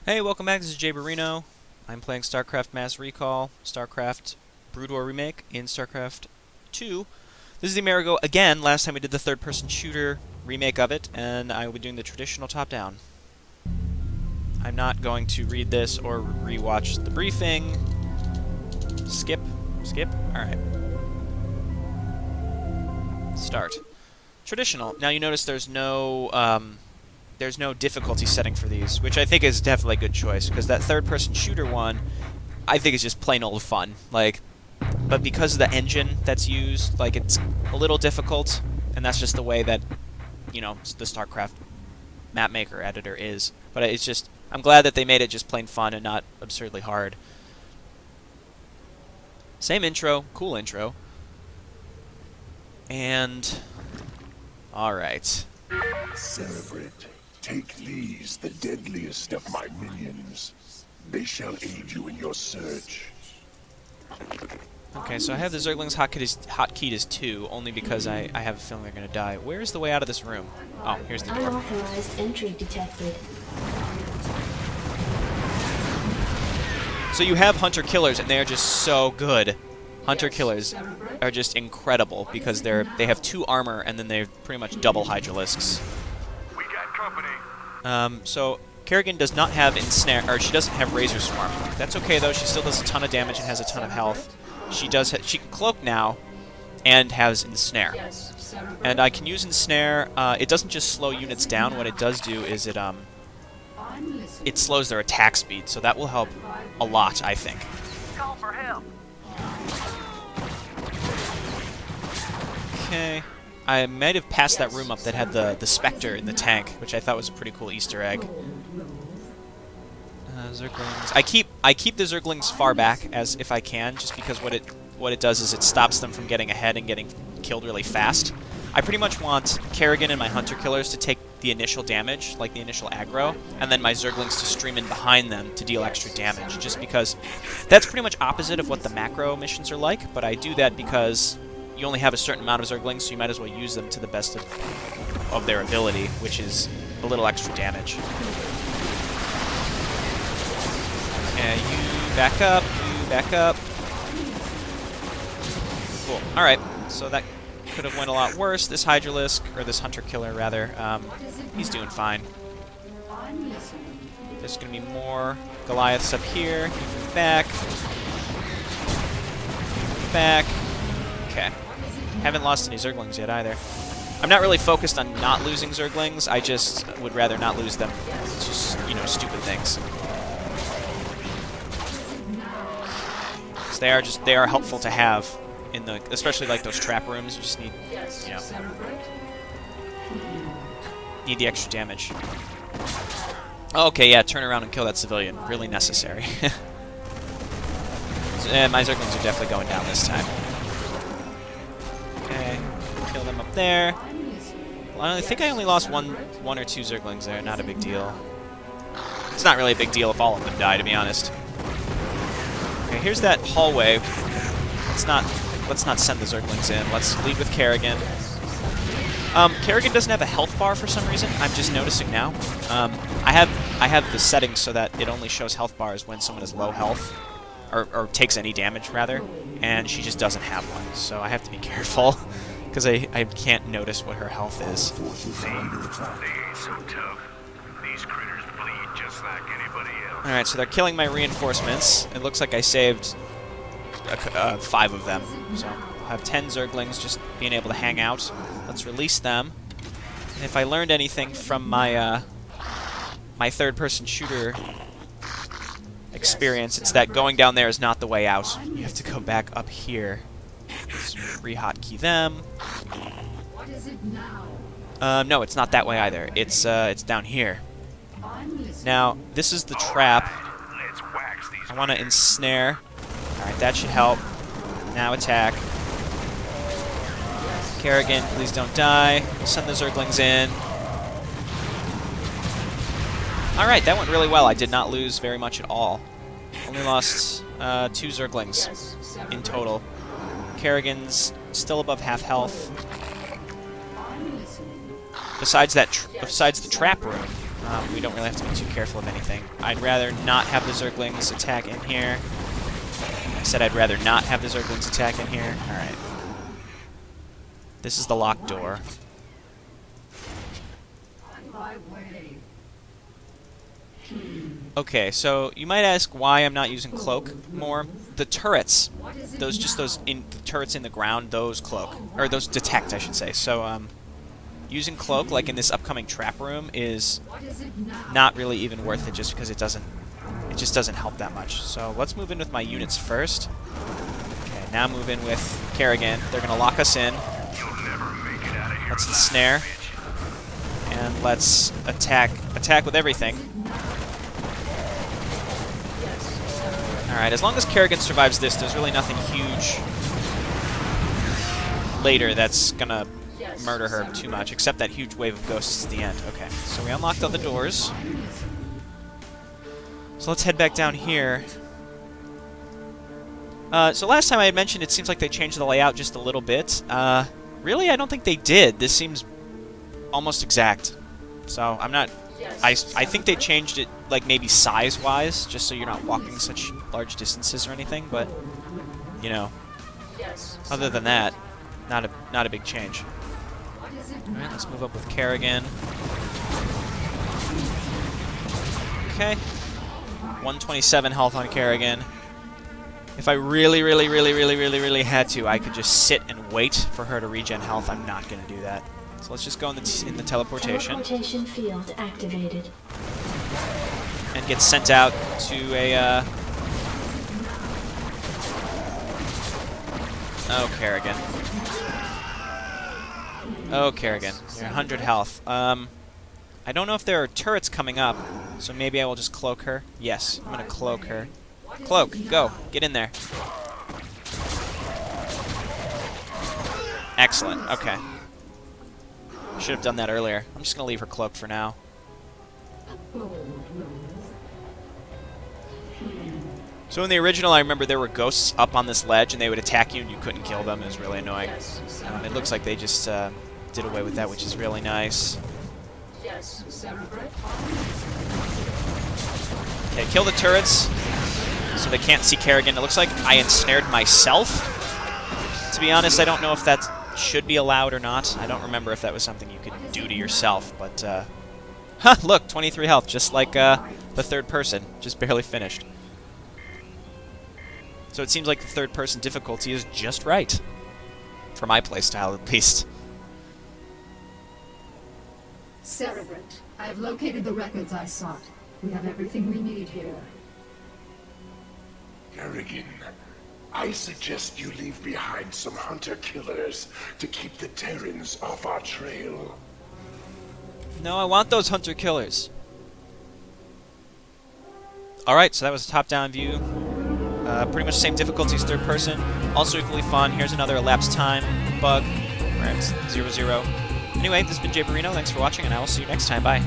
Hey, welcome back. This is Jay Barino. I'm playing Starcraft Mass Recall, Starcraft Brood War Remake in Starcraft 2. This is the Amerigo again. Last time we did the third-person shooter remake of it, and I will be doing the traditional top-down. I'm not going to read this or rewatch the briefing. Skip. Skip. Alright. Start. Traditional. Now you notice there's no difficulty setting for these, which I think is definitely a good choice, because that third-person shooter one, I think is just plain old fun. But because of the engine that's used, it's a little difficult, and that's just the way that, the StarCraft mapmaker editor is. But it's just, I'm glad that they made it just plain fun and not absurdly hard. Same intro, cool intro. And, alright. Celebrate. Take these, the deadliest of my minions. They shall aid you in your search. Okay, so I have the Zerglings hotkeyed as 2, only because I have a feeling they're going to die. Where's the way out of this room? Oh, here's the door. Unauthorized entry detected. So you have Hunter-Killers, and they are just so good. Hunter-Killers are just incredible, because they have 2 armor, and then they're pretty much double Hydralisks. We got company. So Kerrigan does not have Ensnare, or she doesn't have Razor Swarm. That's okay though, she still does a ton of damage and has a ton of health. She can Cloak now, and has Ensnare. And I can use Ensnare, it doesn't just slow units down, what it does do is it slows their attack speed, so that will help a lot, I think. Call for help. Okay. I might have passed that room up that had the Spectre in the tank, which I thought was a pretty cool Easter egg. Zerglings. I keep the Zerglings far back as if I can, just because what it does is it stops them from getting ahead and getting killed really fast. I pretty much want Kerrigan and my Hunter-Killers to take the initial damage, like the initial aggro, and then my Zerglings to stream in behind them to deal extra damage, just because that's pretty much opposite of what the macro missions are like, but I do that because you only have a certain amount of Zerglings, so you might as well use them to the best of their ability, which is a little extra damage. Yeah, you back up, you back up. Cool. Alright, so that could have went a lot worse. This Hydralisk, or this Hunter-Killer, rather, he's doing fine. There's going to be more Goliaths up here. Move back. Back. Okay. Haven't lost any Zerglings yet, either. I'm not really focused on not losing Zerglings, I just would rather not lose them to, stupid things. They are helpful to have in especially like those trap rooms. You just need, need the extra damage. Okay, yeah, turn around and kill that civilian. Really necessary. My Zerglings are definitely going down this time. Okay, kill them up there. Well, I think I only lost one or 2 Zerglings there. Not a big deal. It's not really a big deal if all of them die, to be honest. Okay, here's that hallway. Let's not send the Zerglings in. Let's lead with Kerrigan. Kerrigan doesn't have a health bar for some reason. I'm just noticing now. I have the settings so that it only shows health bars when someone is low health, or takes any damage rather, and she just doesn't have one. So I have to be careful because I can't notice what her health is. They ain't so tough. These critters bleed just like anybody else. Alright, so they're killing my reinforcements. It looks like I saved 5 of them. So I'll have 10 Zerglings just being able to hang out. Let's release them. And if I learned anything from my my third-person shooter experience, it's that going down there is not the way out. You have to go back up here. Let's re-hotkey them. No, it's not that way either. It's down here. Now, this is the trap. Let's wax these. I want to ensnare. Alright, that should help. Now attack. Kerrigan, please don't die. Send the Zerglings in. Alright, that went really well. I did not lose very much at all. Only lost 2 Zerglings in total. Kerrigan's still above half health. Besides the trap room, We don't really have to be too careful of anything. I'd rather not have the Zerglings attack in here. I said I'd rather not have the Zerglings attack in here. Alright. This is the locked door. Okay, so you might ask why I'm not using cloak more. The turrets, the turrets in the ground, those cloak, or those detect, I should say. So using cloak, like in this upcoming trap room, is not really even worth it, just because it just doesn't help that much. So let's move in with my units first. Okay, now move in with Kerrigan. They're gonna lock us in. Let's ensnare, and let's attack with everything. Alright, as long as Kerrigan survives this, there's really nothing huge later that's gonna murder her too much, except that huge wave of ghosts at the end. Okay, so we unlocked all the doors. So let's head back down here. So last time I had mentioned it seems like they changed the layout just a little bit. Really, I don't think they did. This seems almost exact. So I'm not... I think they changed it, like, maybe size-wise, just so you're not walking such large distances or anything, but, you know, other than that, not a big change. Alright, let's move up with Kerrigan. Okay. 127 health on Kerrigan. If I really had to, I could just sit and wait for her to regen health. I'm not going to do that. So let's just go in the teleportation. Teleportation field activated. And get sent out to a, Oh, Kerrigan. Oh, Kerrigan. You're 100 health. I don't know if there are turrets coming up, so maybe I will just cloak her. Yes, I'm gonna cloak her. Cloak, go. Get in there. Excellent. Okay. Should have done that earlier. I'm just gonna leave her cloaked for now. So in the original, I remember there were ghosts up on this ledge, and they would attack you, and you couldn't kill them. It was really annoying. It looks like they just did away with that, which is really nice. Okay, kill the turrets, so they can't see Kerrigan. It looks like I ensnared myself. To be honest, I don't know if that should be allowed or not. I don't remember if that was something you could do to yourself, but, huh, look, 23 health, just like, the third person. Just barely finished. So it seems like the third person difficulty is just right. For my playstyle, at least. Cerebrant, I have located the records I sought. We have everything we need here. Kerrigan, I suggest you leave behind some hunter-killers to keep the Terrans off our trail. No, I want those hunter-killers. Alright, so that was a top-down view. Pretty much the same difficulties, third person. Also equally fun. Here's another elapsed time bug. Where it's 0-0. Anyway, this has been Jay Barino. Thanks for watching, and I will see you next time. Bye.